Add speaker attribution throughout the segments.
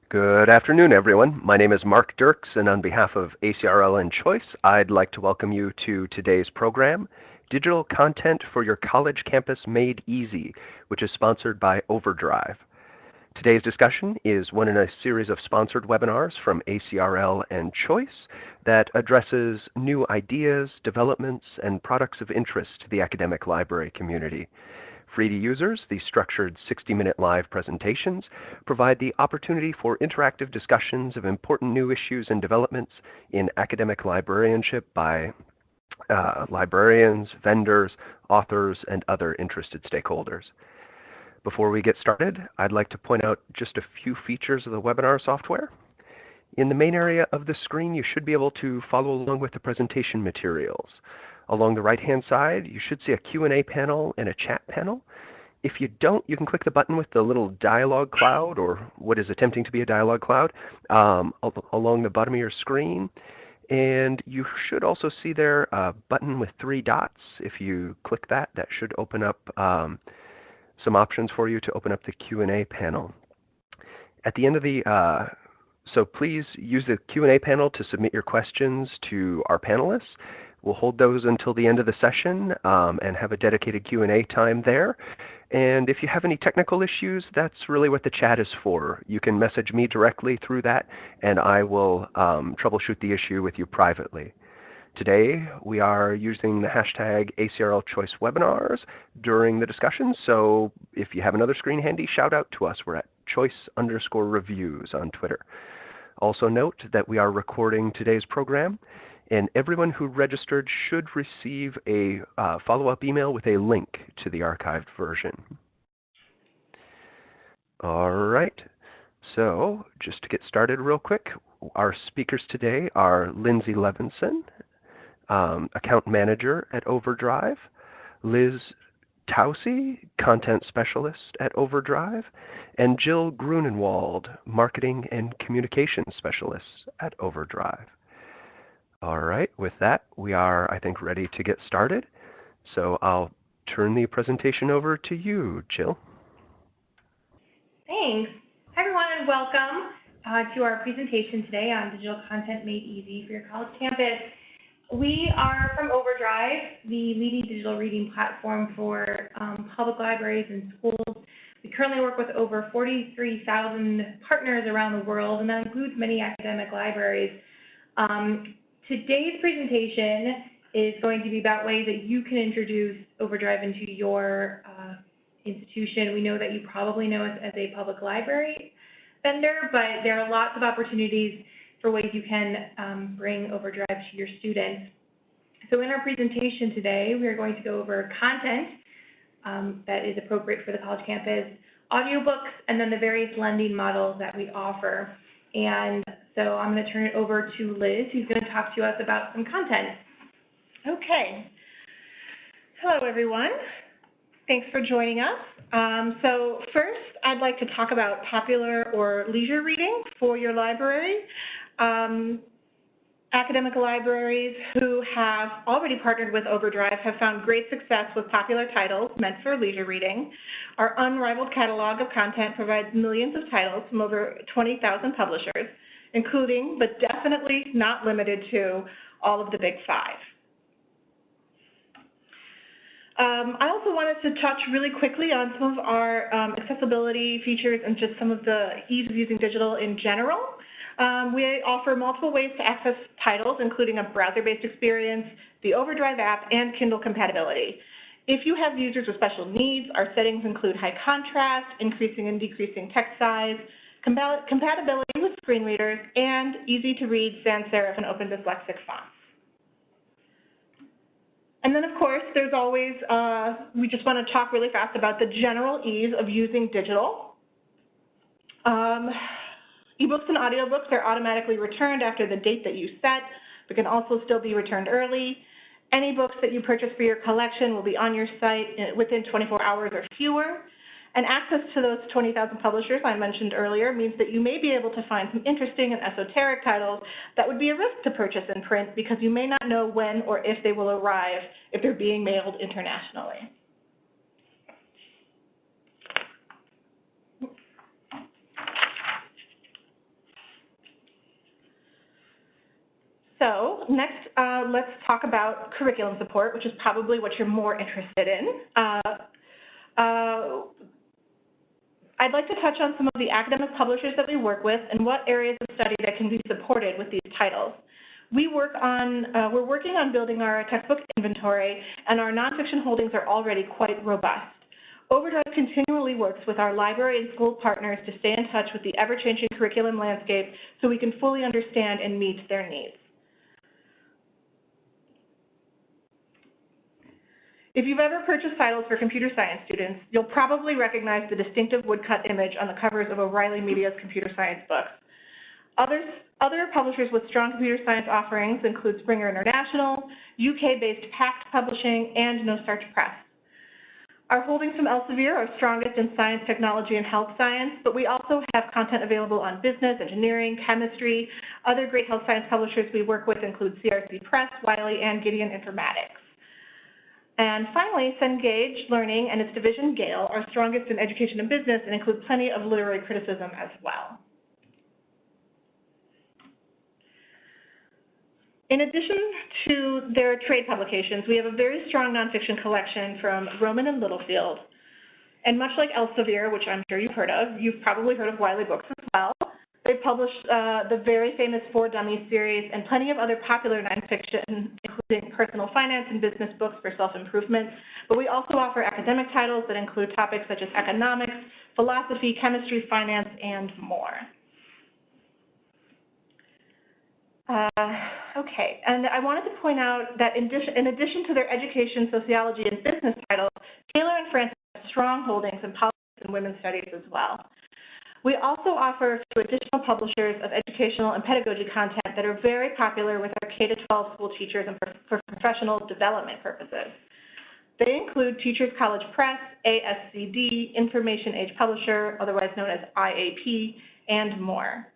Speaker 1: Good afternoon, everyone. My name is Mark Dirks, and on behalf of ACRL and Choice, I'd like to welcome you to today's program, Digital Content for Your College Campus Made Easy, which is sponsored by OverDrive. Today's discussion is one in a series of sponsored webinars from ACRL and Choice that addresses new ideas, developments, and products of interest to the academic library community. Free to users, these structured 60-minute live presentations provide the opportunity for interactive discussions of important new issues and developments in academic librarianship by librarians, vendors, authors, and other interested stakeholders. Before we get started, I'd like to point out just a few features of the webinar software. In the main area of the screen, you should be able to follow along with the presentation materials. Along the right-hand side, you should see a Q&A panel and a chat panel. If you don't, you can click the button with the little dialog cloud, or what is attempting to be a dialog cloud, along the bottom of your screen. And you should also see there a button with 3 dots. If you click that, that should open up some options for you to open up the Q&A panel. At the end of the so please use the Q&A panel to submit your questions to our panelists. We'll hold those until the end of the session and have a dedicated Q&A time there. And if you have any technical issues, that's really what the chat is for. You can message me directly through that, and I will troubleshoot the issue with you privately. Today, we are using the hashtag ACRLChoiceWebinars during the discussion, so if you have another screen handy, shout out to us. We're at choice_reviews on Twitter. Also note that we are recording today's program, and everyone who registered should receive a follow-up email with a link to the archived version. All right, so just to get started real quick, our speakers today are Lindsay Levinson, Account Manager at OverDrive, Liz Tausey, Content Specialist at OverDrive, and Jill Grunenwald, Marketing and Communications Specialist at OverDrive. All right, with that, we are, I think, ready to get started. So I'll turn the presentation over to you, Jill.
Speaker 2: Thanks. Hi, everyone, and welcome to our presentation today on Digital Content Made Easy for your college campus. We are from OverDrive, the leading digital reading platform for public libraries and schools. We currently work with over 43,000 partners around the world, and that includes many academic libraries. Today's presentation is going to be about ways that you can introduce OverDrive into your institution. We know that you probably know us as a public library vendor, but there are lots of opportunities for ways you can bring OverDrive to your students. So in our presentation today, we are going to go over content that is appropriate for the college campus, audiobooks, and then the various lending models that we offer. And so I'm going to turn it over to Liz, who's going to talk to us about some content.
Speaker 3: Okay. Hello, everyone. Thanks for joining us. So first, I'd like to talk about popular or leisure reading for your library. Academic libraries who have already partnered with OverDrive have found great success with popular titles meant for leisure reading. Our unrivaled catalog of content provides millions of titles from over 20,000 publishers, including, but definitely not limited to, all of the big 5. I also wanted to touch really quickly on some of our accessibility features and just some of the ease of using digital in general. We offer multiple ways to access titles, including a browser-based experience, the OverDrive app, and Kindle compatibility. If you have users with special needs, our settings include high contrast, increasing and decreasing text size, compatibility with screen readers, and easy-to-read sans serif and open dyslexic fonts. And then, of course, there's always, we just want to talk really fast about the general ease of using digital. Ebooks and audiobooks are automatically returned after the date that you set, but can also still be returned early. Any books that you purchase for your collection will be on your site within 24 hours or fewer. And access to those 20,000 publishers I mentioned earlier means that you may be able to find some interesting and esoteric titles that would be a risk to purchase in print because you may not know when or if they will arrive if they're being mailed internationally. So next, let's talk about curriculum support, which is probably what you're more interested in. I'd like to touch on some of the academic publishers that we work with and what areas of study that can be supported with these titles. We're working on building our textbook inventory, and our nonfiction holdings are already quite robust. OverDrive continually works with our library and school partners to stay in touch with the ever-changing curriculum landscape so we can fully understand and meet their needs. If you've ever purchased titles for computer science students, you'll probably recognize the distinctive woodcut image on the covers of O'Reilly Media's computer science books. Other publishers with strong computer science offerings include Springer International, UK-based Pact Publishing, and No Starch Press. Our holdings from Elsevier are strongest in science, technology, and health science, but we also have content available on business, engineering, chemistry. Other great health science publishers we work with include CRC Press, Wiley, and Gideon Informatics. And finally, Cengage Learning and its division Gale are strongest in education and business and include plenty of literary criticism as well. In addition to their trade publications, we have a very strong nonfiction collection from Rowman and Littlefield. And much like Elsevier, which I'm sure you've heard of, you've probably heard of Wiley Books as well. They published the very famous For Dummies series and plenty of other popular nonfiction, including personal finance and business books for self-improvement. But we also offer academic titles that include topics such as economics, philosophy, chemistry, finance, and more. Okay, and I wanted to point out that in addition to their education, sociology, and business titles, Taylor and Francis have strong holdings in politics and women's studies as well. We also offer a few additional publishers of educational and pedagogy content that are very popular with our K-12 school teachers and for professional development purposes. They include Teachers College Press, ASCD, Information Age Publisher, otherwise known as IAP, and more.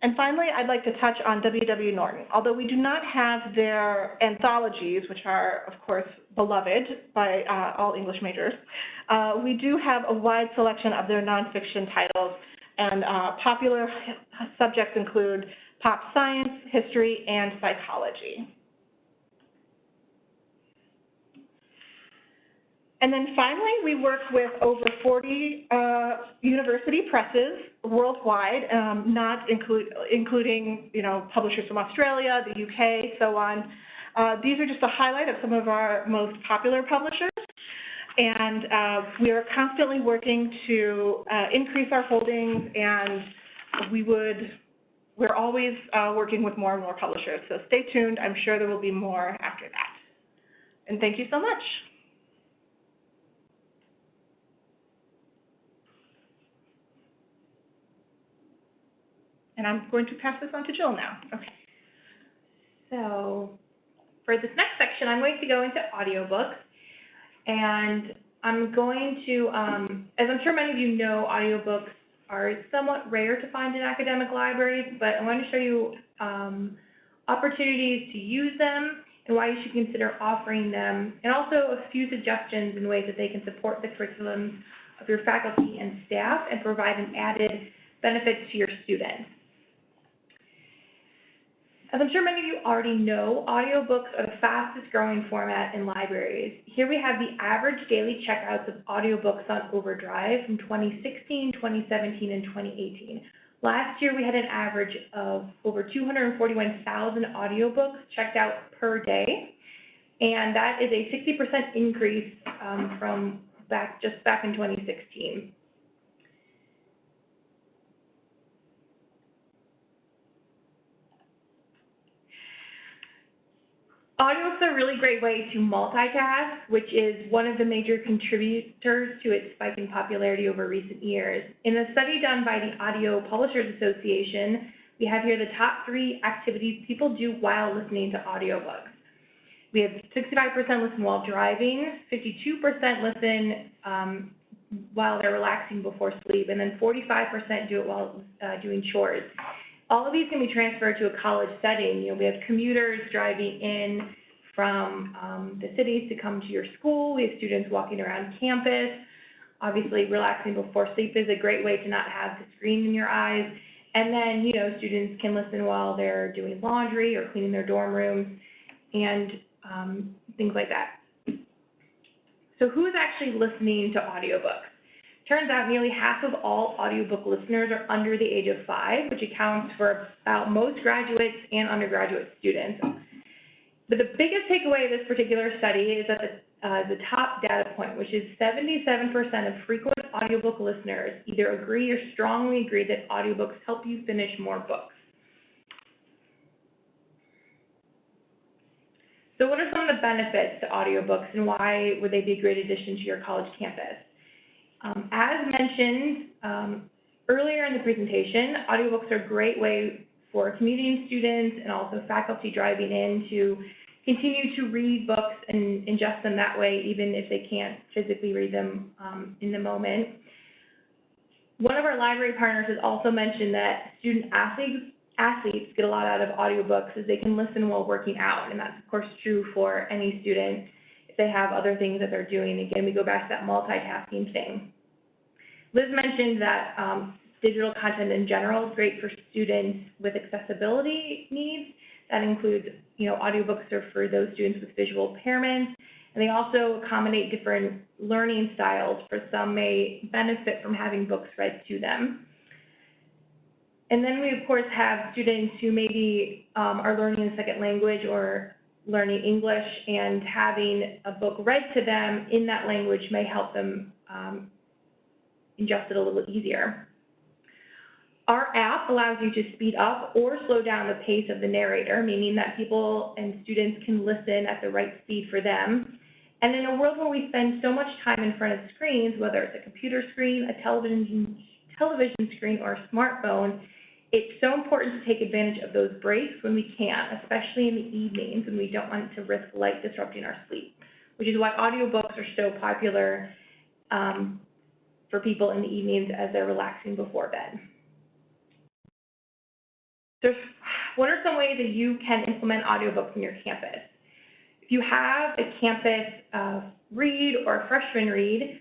Speaker 3: And finally, I'd like to touch on W.W. Norton. Although we do not have their anthologies, which are, of course, beloved by all English majors, we do have a wide selection of their nonfiction titles, and popular subjects include pop science, history, and psychology. And then finally, we work with over 40 university presses worldwide, including publishers from Australia, the UK, so on. These are just a highlight of some of our most popular publishers. And we are constantly working to increase our holdings, and we're always working with more and more publishers. So stay tuned. I'm sure there will be more after that. And thank you so much. And I'm going to pass this on to Jill now. Okay.
Speaker 2: So for this next section, I'm going to go into audiobooks. And I'm going to, as I'm sure many of you know, audiobooks are somewhat rare to find in academic libraries, but I want to show you opportunities to use them and why you should consider offering them, and also a few suggestions in ways that they can support the curriculums of your faculty and staff and provide an added benefit to your students. As I'm sure many of you already know, audiobooks are the fastest growing format in libraries. Here we have the average daily checkouts of audiobooks on OverDrive from 2016, 2017, and 2018. Last year we had an average of over 241,000 audiobooks checked out per day, and that is a 60% increase from back in 2016. Audiobooks are a really great way to multitask, which is one of the major contributors to its spike in popularity over recent years. In a study done by the Audio Publishers Association, we have here the top 3 activities people do while listening to audiobooks. We have 65% listen while driving, 52% listen while they're relaxing before sleep, and then 45% do it while doing chores. All of these can be transferred to a college setting. We have commuters driving in from the cities to come to your school. We have students walking around campus. Obviously, relaxing before sleep is a great way to not have the screen in your eyes. And then, you know, students can listen while they're doing laundry or cleaning their dorm rooms and things like that. So who's actually listening to audiobooks? Turns out nearly half of all audiobook listeners are under the age of 5, which accounts for about most graduates and undergraduate students. But the biggest takeaway of this particular study is that the top data point, which is 77% of frequent audiobook listeners either agree or strongly agree that audiobooks help you finish more books. So what are some of the benefits to audiobooks and why would they be a great addition to your college campus? As mentioned earlier in the presentation, audiobooks are a great way for commuting students and also faculty driving in to continue to read books and ingest them that way, even if they can't physically read them in the moment. One of our library partners has also mentioned that student athletes get a lot out of audiobooks as they can listen while working out, and that's of course true for any student if they have other things that they're doing. Again, we go back to that multitasking thing. Liz mentioned that digital content in general is great for students with accessibility needs. That includes, you know, audiobooks are for those students with visual impairments, and they also accommodate different learning styles. For some may benefit from having books read to them. And then we, of course, have students who maybe are learning a second language or learning English, and having a book read to them in that language may help them ingest it a little easier. Our app allows you to speed up or slow down the pace of the narrator, meaning that people and students can listen at the right speed for them. And in a world where we spend so much time in front of screens, whether it's a computer screen, a television screen, or a smartphone, it's so important to take advantage of those breaks when we can, especially in the evenings when we don't want to risk light disrupting our sleep, which is why audiobooks are so popular for people in the evenings as they're relaxing before bed. So what are some ways that you can implement audiobooks in your campus? If you have a campus read or a freshman read,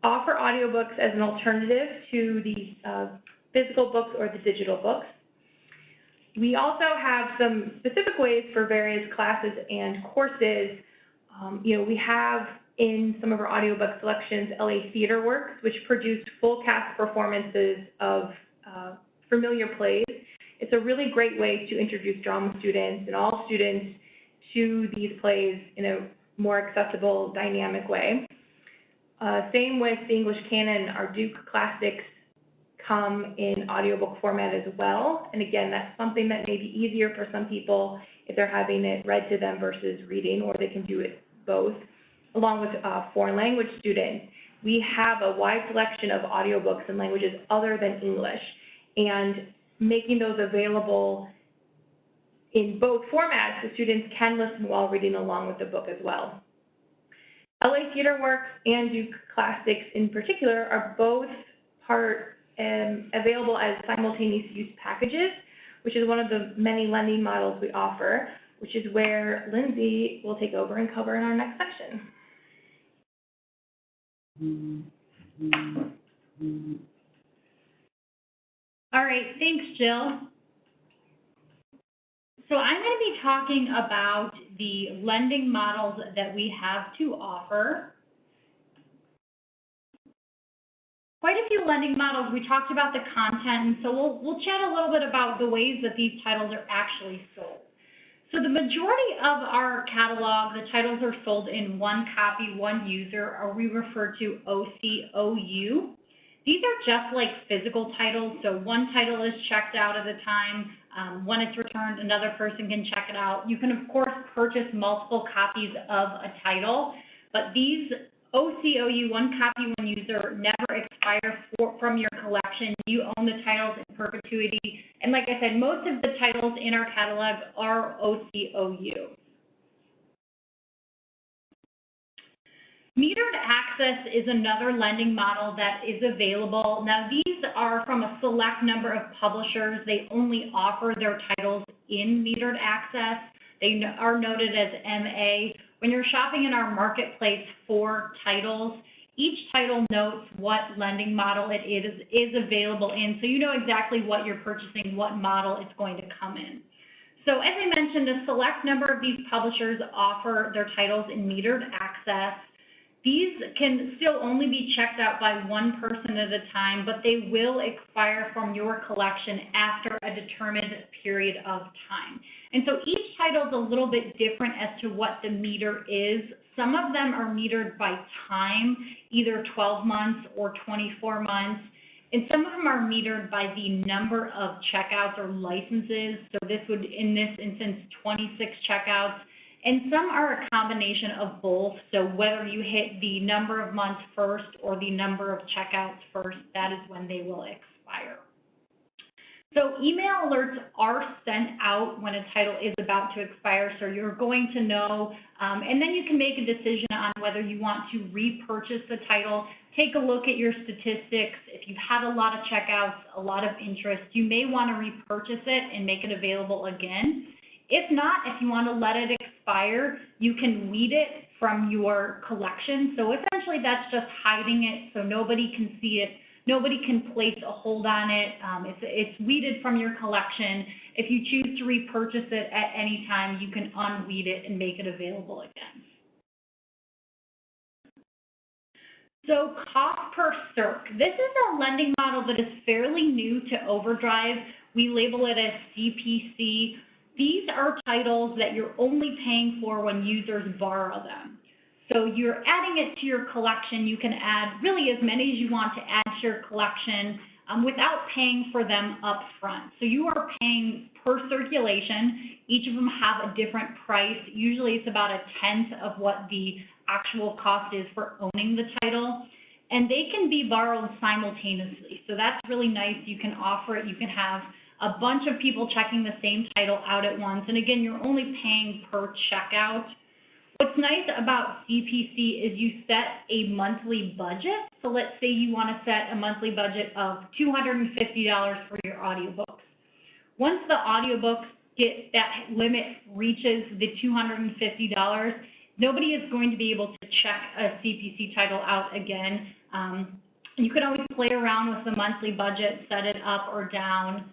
Speaker 2: offer audiobooks as an alternative to the physical books or the digital books. We also have some specific ways for various classes and courses. You know, we have in some of our audiobook selections LA Theater Works, which produced full cast performances of familiar plays. It's a really great way to introduce drama students and all students to these plays in a more accessible, dynamic way. Same with the English canon. Our Duke classics come in audiobook format as well. And again, that's something that may be easier for some people if they're having it read to them versus reading, or they can do it both. Along with foreign language students, we have a wide selection of audiobooks in languages other than English, and making those available in both formats so students can listen while reading along with the book as well. LA Theater Works and Duke Classics in particular are both available as simultaneous use packages, which is one of the many lending models we offer, which is where Lindsay will take over and cover in our next section.
Speaker 4: All right, thanks, Jill. So I'm going to be talking about the lending models that we have to offer. Quite a few lending models. We talked about the content, and so we'll chat a little bit about the ways that these titles are actually sold. So the majority of our catalog, the titles are sold in one copy, one user, or we refer to OCOU. These are just like physical titles, so one title is checked out at a time. When it's returned, another person can check it out. You can, of course, purchase multiple copies of a title, but these OCOU, one copy, one user, never expire from your collection. You own the titles in perpetuity. And like I said, most of the titles in our catalog are OCOU. Metered access is another lending model that is available. Now, these are from a select number of publishers. They only offer their titles in metered access. They are noted as MA. When you're shopping in our marketplace for titles, each title notes what lending model it is available in, so you know exactly what you're purchasing, what model it's going to come in. So as I mentioned, a select number of these publishers offer their titles in metered access. These can still only be checked out by one person at a time, but they will expire from your collection after a determined period of time. And so each title is a little bit different as to what the meter is. Some of them are metered by time, either 12 months or 24 months. And some of them are metered by the number of checkouts or licenses. So this would, in this instance, 26 checkouts. And some are a combination of both. So whether you hit the number of months first or the number of checkouts first, that is when they will expire. So email alerts are sent out when a title is about to expire, so you're going to know, and then you can make a decision on whether you want to repurchase the title. Take a look at your statistics. If you've had a lot of checkouts, a lot of interest, you may want to repurchase it and make it available again. If not, if you want to let it expire, you can weed it from your collection. So essentially that's just hiding it so nobody can see it. Nobody can place a hold on it. It's weeded from your collection. If you choose to repurchase it at any time, you can unweed it and make it available again. So cost per circ. This is a lending model that is fairly new to OverDrive. We label it as CPC. These are titles that you're only paying for when users borrow them. So you're adding it to your collection. You can add really as many as you want to add to your collection without paying for them up front. So you are paying per circulation. Each of them have a different price. Usually it's about 1/10 of what the actual cost is for owning the title. And they can be borrowed simultaneously. So that's really nice. You can offer it. You can have a bunch of people checking the same title out at once. And again, you're only paying per checkout. What's nice about CPC is you set a monthly budget. So let's say you want to set a monthly budget of $250 for your audiobooks. Once the audiobooks that limit reaches the $250, nobody is going to be able to check a CPC title out again. You can always play around with the monthly budget, set it up or down.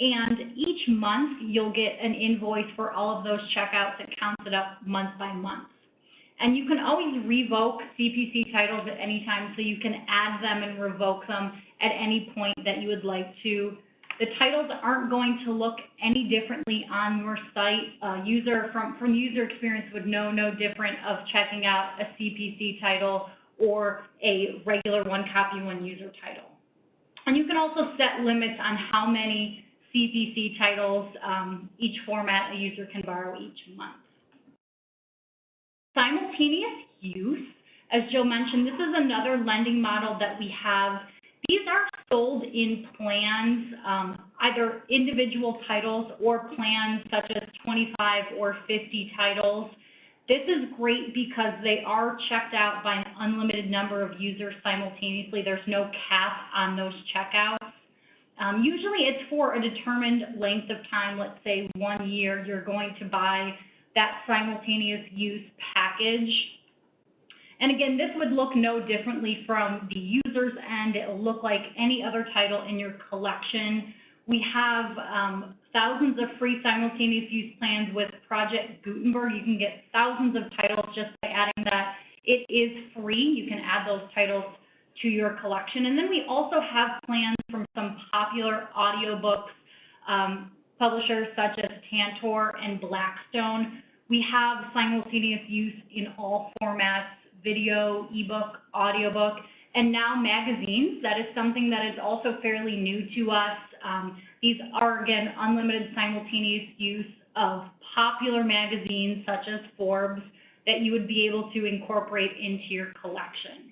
Speaker 4: And each month, you'll get an invoice for all of those checkouts that counts it up month by month. And you can always revoke CPC titles at any time, so you can add them and revoke them at any point that you would like to. The titles aren't going to look any differently on your site. User from user experience would know no different of checking out a CPC title or a regular one copy, one user title. And you can also set limits on how many CPC titles, each format a user can borrow each month. Simultaneous use, as Jill mentioned, this is another lending model that we have. These are sold in plans, either individual titles or plans such as 25 or 50 titles. This is great because they are checked out by an unlimited number of users simultaneously. There's no cap on those checkouts. Usually it's for a determined length of time, let's say 1 year, you're going to buy that simultaneous use package. And again, this would look no differently from the user's end. It will look like any other title in your collection. We have thousands of free simultaneous use plans with Project Gutenberg. You can get thousands of titles just by adding that. It is free. You can add those titles to your collection. And then we also have plans from some popular audiobooks publishers such as Tantor and Blackstone. We have simultaneous use in all formats: video, ebook, audiobook, and now magazines. That is something that is also fairly new to us. These are, again, unlimited simultaneous use of popular magazines such as Forbes that you would be able to incorporate into your collection.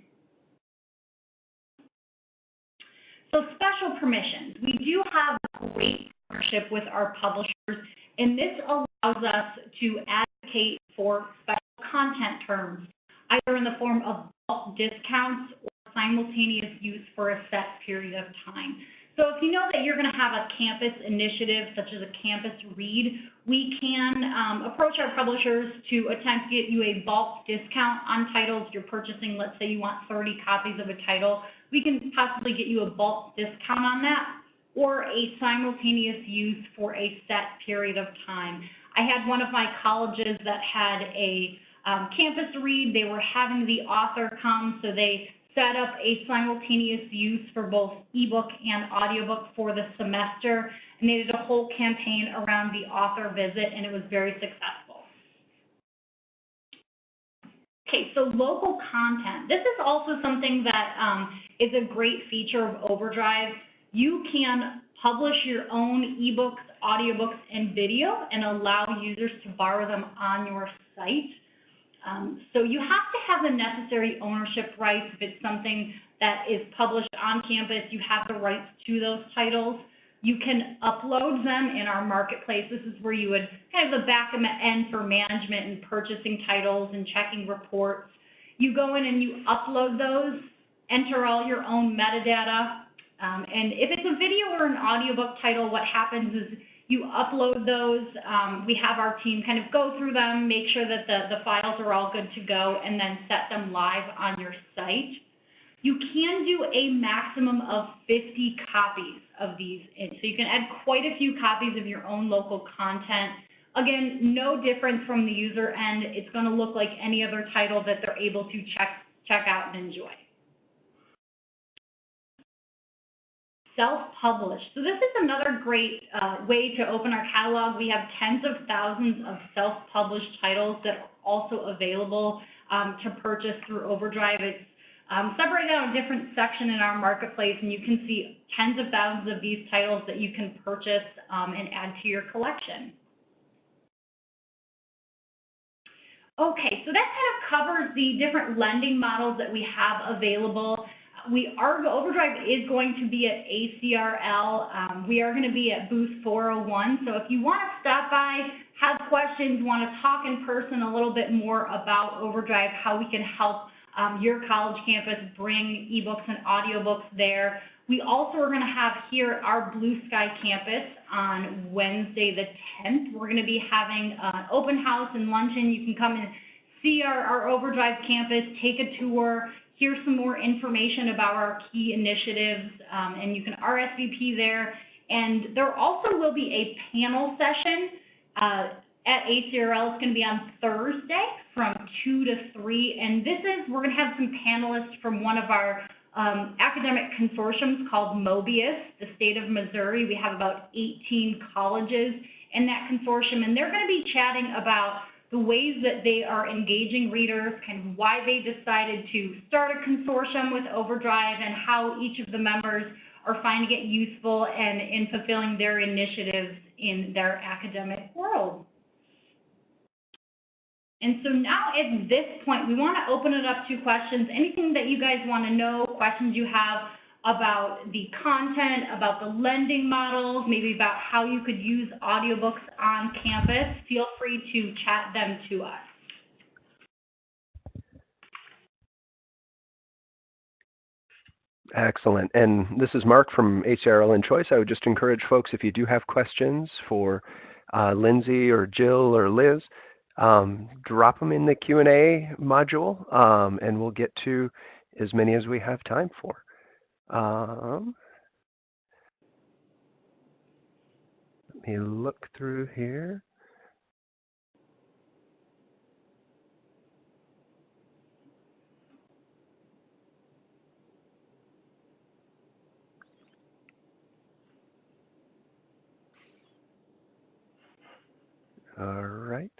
Speaker 4: So special permissions. We do have a great partnership with our publishers, and this allows us to advocate for special content terms, either in the form of bulk discounts or simultaneous use for a set period of time. So if you know that you're going to have a campus initiative, such as a campus read, we can approach our publishers to attempt to get you a bulk discount on titles. You're purchasing, let's say you want 30 copies of a title. We can possibly get you a bulk discount on that, or a simultaneous use for a set period of time. I had one of my colleges that had a campus read. They were having the author come, so they set up a simultaneous use for both ebook and audiobook for the semester, and they did a whole campaign around the author visit, and it was very successful. Okay, so local content. This is also something that is a great feature of OverDrive. You can publish your own ebooks, audiobooks, and video and allow users to borrow them on your site. So you have to have the necessary ownership rights. If it's something that is published on campus, you have the rights to those titles. You can upload them in our marketplace. This is where you would kind of the back end for management and purchasing titles and checking reports. You go in and you upload those, enter all your own metadata. And if it's a video or an audiobook title, what happens is you upload those. We have our team kind of go through them, make sure that the files are all good to go, and then set them live on your site. You can do a maximum of 50 copies of these in. So you can add quite a few copies of your own local content. Again, no difference from the user end. It's going to look like any other title that they're able to check out and enjoy. Self-published. So this is another great way to open our catalog. We have tens of thousands of self-published titles that are also available to purchase through OverDrive. It's separated out a different section in our marketplace, and you can see tens of thousands of these titles that you can purchase and add to your collection. Okay, so that kind of covers the different lending models that we have available. OverDrive is going to be at ACRL. We are going to be at booth 401. So if you want to stop by, have questions, want to talk in person a little bit more about OverDrive, how we can help your college campus bring ebooks and audiobooks there. We also are going to have here our Blue Sky campus on Wednesday the 10th. We're going to be having an open house and luncheon. You can come and see our OverDrive campus, take a tour, hear some more information about our key initiatives, and you can RSVP there. And there also will be a panel session at ACRL. It's going to be on Thursday from 2 to 3. And we're going to have some panelists from one of our academic consortiums called Mobius, the state of Missouri. We have about 18 colleges in that consortium, and they're going to be chatting about the ways that they are engaging readers, kind of why they decided to start a consortium with OverDrive, and how each of the members are finding it useful and in fulfilling their initiatives in their academic world. And so now at this point, we want to open it up to questions. Anything that you guys want to know, questions you have about the content, about the lending models, maybe about how you could use audiobooks on campus, feel free to chat them to us.
Speaker 1: Excellent. And this is Mark from ACRL and Choice. I would just encourage folks, if you do have questions for Lindsay or Jill or Liz, drop them in the Q&A module, and we'll get to as many as we have time for. Let me look through here. All right.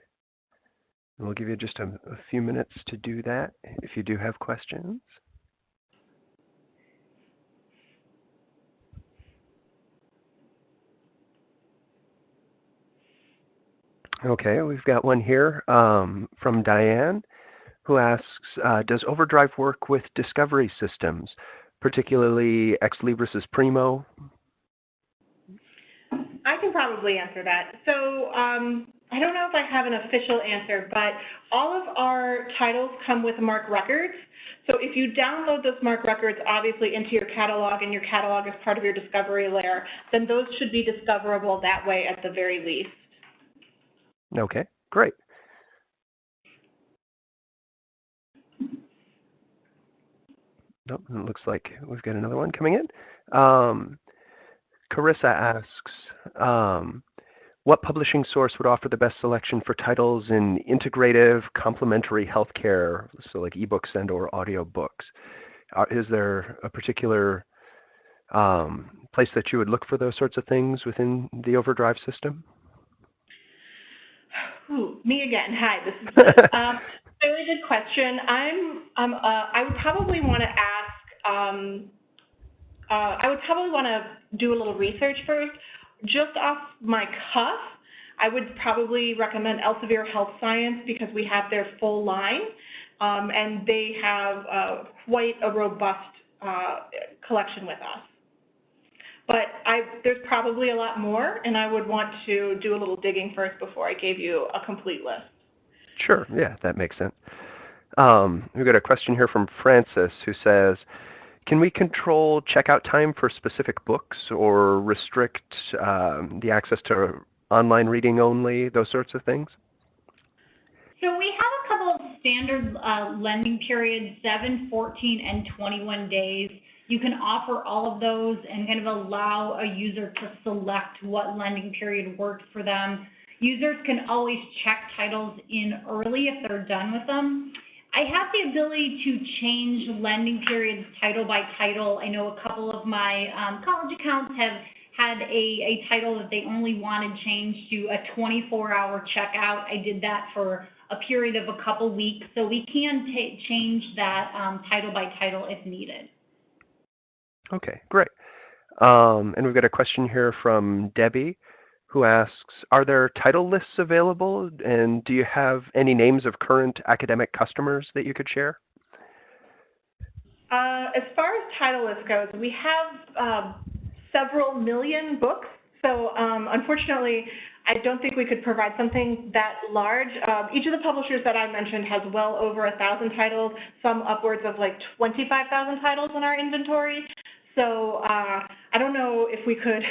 Speaker 1: We'll give you just a few minutes to do that if you do have questions. Okay, we've got one here from Diane, who asks, does OverDrive work with discovery systems, particularly Ex Libris' Primo?
Speaker 3: I can probably answer that. So I don't know if I have an official answer, but all of our titles come with MARC records. So if you download those MARC records, obviously, into your catalog, and your catalog is part of your discovery layer, then those should be discoverable that way at the very least.
Speaker 1: Okay, great. Nope, it looks like we've got another one coming in. Carissa asks, what publishing source would offer the best selection for titles in integrative, complementary healthcare, so like ebooks and or audiobooks? Is there a particular place that you would look for those sorts of things within the OverDrive system?
Speaker 3: Ooh, me again. Hi, this is Liz. Very good question. I would probably want to ask. I would probably want to do a little research first. Just off my cuff, I would probably recommend Elsevier Health Science because we have their full line, and they have quite a robust collection with us. But there's probably a lot more, and I would want to do a little digging first before I gave you a complete list.
Speaker 1: Sure, yeah, that makes sense. We've got a question here from Francis who says, can we control checkout time for specific books or restrict the access to online reading only, those sorts of things?
Speaker 4: So we have a couple of standard lending periods, 7, 14, and 21 days. You can offer all of those and kind of allow a user to select what lending period works for them. Users can always check titles in early if they're done with them. I have the ability to change lending periods title by title. I know a couple of my college accounts have had a title that they only wanted changed to a 24-hour checkout. I did that for a period of a couple weeks, so we can change that title by title if needed.
Speaker 1: Okay, great. And we've got a question here from Debbie who asks, are there title lists available, and do you have any names of current academic customers that you could share?
Speaker 3: As far as title list goes, we have several million books, so unfortunately, I don't think we could provide something that large. Each of the publishers that I mentioned has well over 1,000 titles, some upwards of like 25,000 titles in our inventory. So I don't know if we could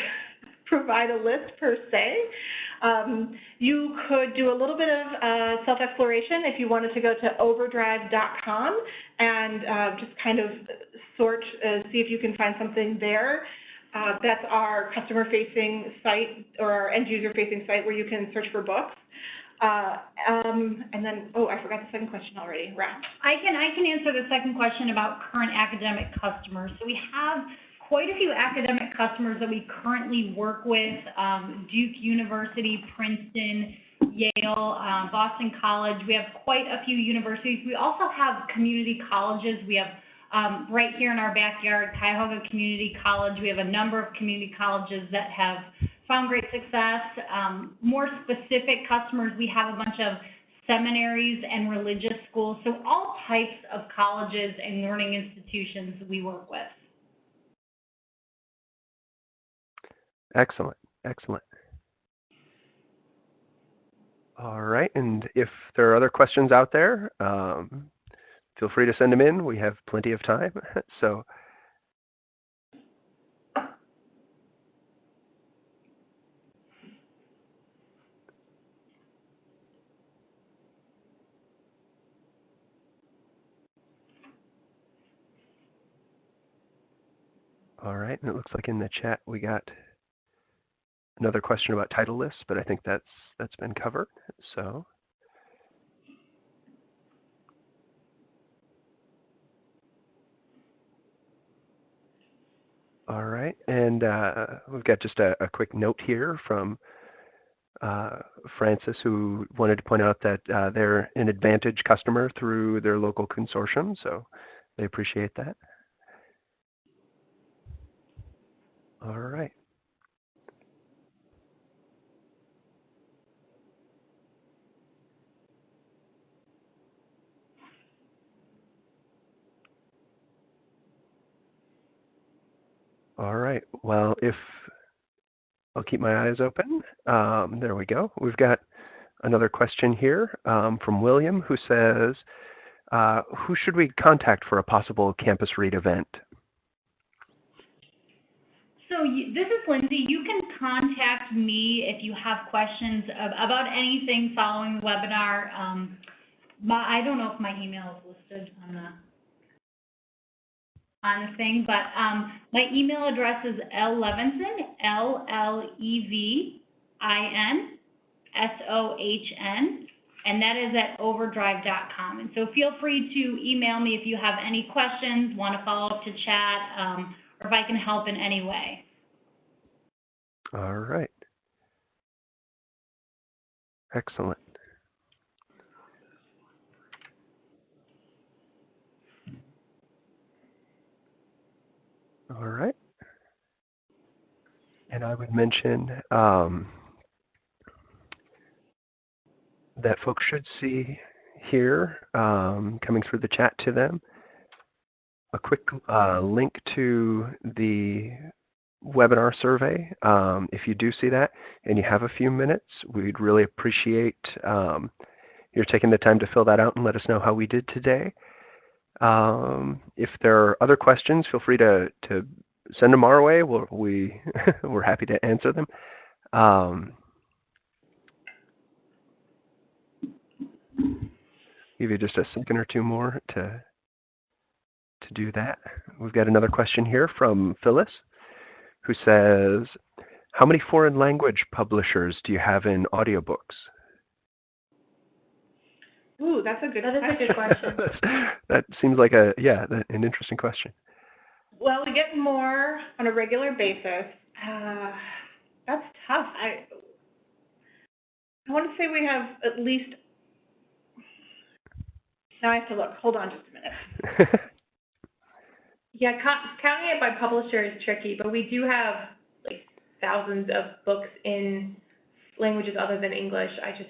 Speaker 3: provide a list per se. You could do a little bit of self-exploration if you wanted to go to overdrive.com and just kind of sort, see if you can find something there. That's our customer-facing site or our end-user-facing site where you can search for books. And then, oh, I forgot the second question already. Raph.
Speaker 4: I can answer the second question about current academic customers. So we have quite a few academic customers that we currently work with, Duke University, Princeton, Yale, Boston College. We have quite a few universities. We also have community colleges. We have right here in our backyard, Cuyahoga Community College. We have a number of community colleges that have found great success. More specific customers, we have a bunch of seminaries and religious schools. So all types of colleges and learning institutions we work with.
Speaker 1: Excellent, excellent. All right, and if there are other questions out there, feel free to send them in. We have plenty of time. So, all right, and it looks like in the chat we got another question about title lists, but I think that's been covered. So, all right, and we've got just a quick note here from Francis, who wanted to point out that they're an Advantage customer through their local consortium, so they appreciate that. All right. All right. Well, if I'll keep my eyes open. There we go. We've got another question here from William, who says, who should we contact for a possible Campus Read event?
Speaker 4: So this is Lindsay. You can contact me if you have questions about anything following the webinar. I don't know if my email is listed on the thing, but my email address is llevinson, LLEVINSOHN, and that is at overdrive.com. And so feel free to email me if you have any questions, want to follow up to chat, or if I can help in any way.
Speaker 1: All right. Excellent. All right. And I would mention that folks should see here, coming through the chat to them, a quick link to the webinar survey. If you do see that and you have a few minutes, we'd really appreciate you're taking the time to fill that out and let us know how we did today. If there are other questions, feel free to send them our way. We're happy to answer them. Give you just a second or two more to do that. We've got another question here from Phyllis, who says, how many foreign language publishers do you have in audiobooks?
Speaker 3: Ooh, that's a good question.
Speaker 2: That is a good question.
Speaker 1: That seems like an interesting question.
Speaker 3: Well, we get more on a regular basis. That's tough. I want to say we have at least, now I have to look. Hold on just a minute.
Speaker 2: Yeah, counting it by publisher is tricky, but we do have like thousands of books in languages other than English. I just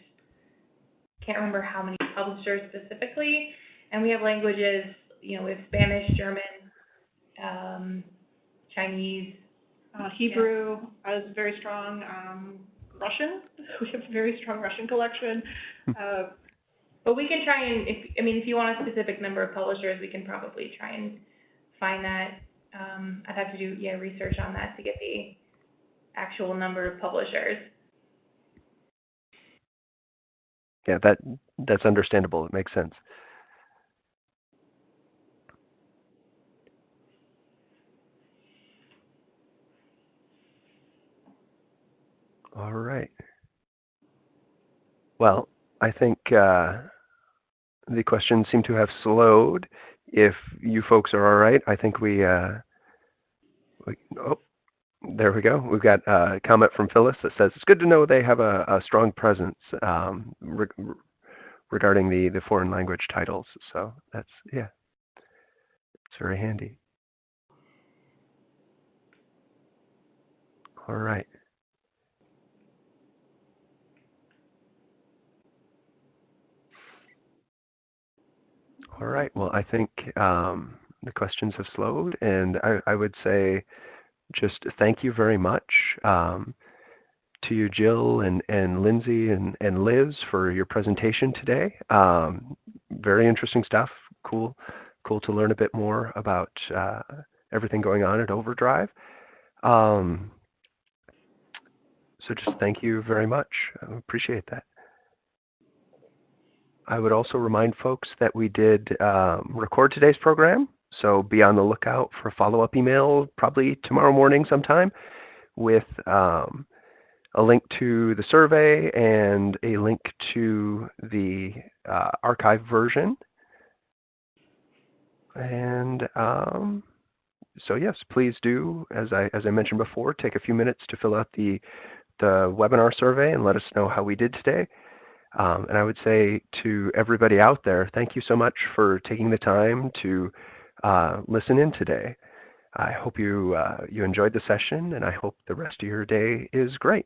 Speaker 2: can't remember how many publishers specifically. And we have languages, we have Spanish, German, Chinese.
Speaker 3: Hebrew is very strong. Russian, we have a very strong Russian collection.
Speaker 2: But we can try and, if you want a specific number of publishers, we can probably try and find that. I'd have to do research on that to get the actual number of publishers.
Speaker 1: Yeah, that's understandable. It makes sense. All right. Well, I think the questions seem to have slowed. If you folks are all right, I think there we go. We've got a comment from Phyllis that says, it's good to know they have a strong presence regarding the foreign language titles. So that's, it's very handy. All right. All right. Well, I think the questions have slowed, and I would say just thank you very much to you, Jill and Lindsay and Liz, for your presentation today. Very interesting stuff. Cool to learn a bit more about everything going on at OverDrive. So just thank you very much. I appreciate that. I would also remind folks that we did record today's program, so be on the lookout for a follow-up email probably tomorrow morning sometime with a link to the survey and a link to the archive version. And so yes, please do, as I mentioned before, take a few minutes to fill out the webinar survey and let us know how we did today. And I would say to everybody out there, thank you so much for taking the time to listen in today. I hope you enjoyed the session, and I hope the rest of your day is great.